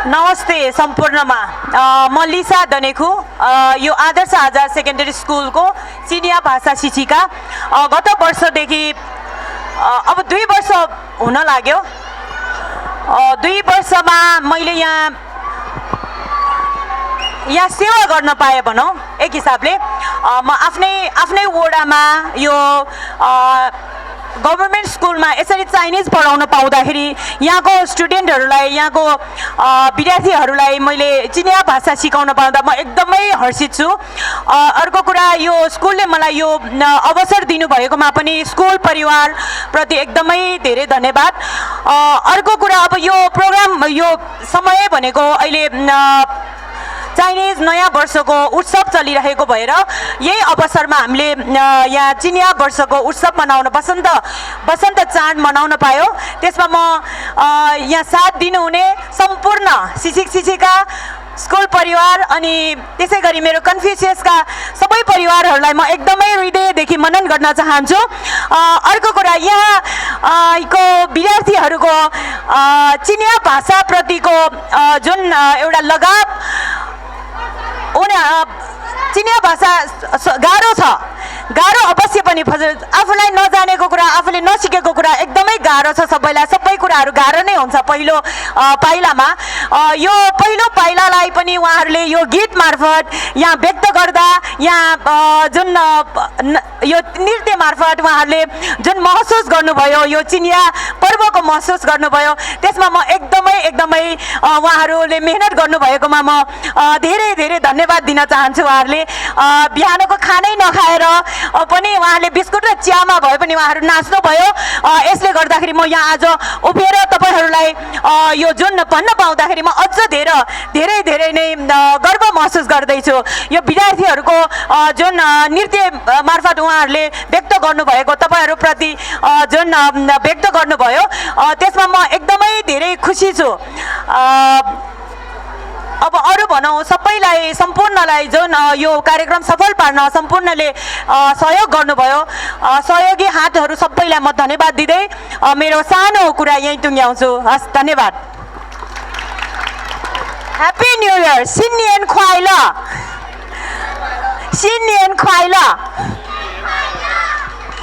नमस्ते सम्पूर्णमा म लिसा दनेखु यो आदर्श आजाद सेकेन्डरी स्कुलको सिनियर भाषा शिक्षिका गत वर्षदेखि अब 2 वर्ष हुन लाग्यो 2 वर्षमा मैले यहाँ सेवा गर्न पाएँ भनौँ एक हिसाबले म आफ्नै वडामा यो गभर्नमेन्ट स्कुलमा यसरी चाइनिज पढाउन पाउँदाखेरि यहाँको स्टुडेन्टहरूलाई यहाँको विद्यार्थीहरूलाई मैले चिनिया भाषा सिकाउन पाउँदा म एकदमै हर्षित छु। अर्को कुरा यो स्कुलले मलाई यो अवसर दिनुभएकोमा पनि स्कुल परिवारप्रति एकदमै धेरै धन्यवाद। अर्को कुरा अब यो प्रोग्राम यो समय भनेको अहिले चाइनिज नयाँ वर्षको उत्सव चलिरहेको भएर यही अवसरमा हामीले यहाँ चिनिया वर्षको उत्सव मनाउन बसन्त चाड मनाउन पायो। त्यसमा म यहाँ साथ दिनुहुने सम्पूर्ण शिक्षक शिक्षिका स्कुल परिवार अनि त्यसै गरी मेरो कन्फ्युसियसका सबै परिवारहरूलाई म एकदमै हृदयदेखि मनन गर्न चाहन्छु। अर्को कुरा यहाँको विद्यार्थीहरूको चिनिया भाषाप्रतिको जुन एउटा लगाव चिनिया भाषा गाह्रो अवश्य पनि आफूलाई नजानेको कुरा आफूले नसिकेको कुरा एकदमै गाह्रो छ। सबैलाई सबै कुराहरू गाह्रो नै हुन्छ पहिलो पाइलामा। यो पहिलो पाइलालाई पनि उहाँहरूले यो गीत मार्फत यहाँ व्यक्त गर्दा यहाँ जुन यो नृत्य मार्फत उहाँहरूले जुन महसुस गर्नुभयो यो चिनिया पर्वको महसुस गर्नुभयो त्यसमा म एकदमै उहाँहरूले मेहनत गर्नुभएकोमा म धेरै धन्यवाद दिन चाहन्छु। उहाँहरूले बिहानको खानै नखाएर पनि उहाँहरूले बिस्कुट र चियामा भए पनि उहाँहरू नाच्नुभयो। यसले गर्दाखेरि म यहाँ आज उभिएर तपाईँहरूलाई यो जुन भन्न पाउँदाखेरि म अझ धेरै नै गर्व महसुस गर्दैछु। यो विद्यार्थीहरूको जुन नृत्य मार्फत उहाँहरूले व्यक्त गर्नुभएको तपाईँहरूप्रति जुन व्यक्त गर्नुभयो त्यसमा म एकदमै धेरै खुसी छु। अब अरू भनौँ सबैलाई सम्पूर्णलाई जुन यो कार्यक्रम सफल पार्न सम्पूर्णले सहयोग गर्नुभयो सहयोगी हातहरू सबैलाई म धन्यवाद दिँदै मेरो सानो कुरा यहीँ टुङ्ग्याउँछु। हस् धन्यवाद। ह्याप्पी न्यू इयर, सिन्नियन ख्वाइला।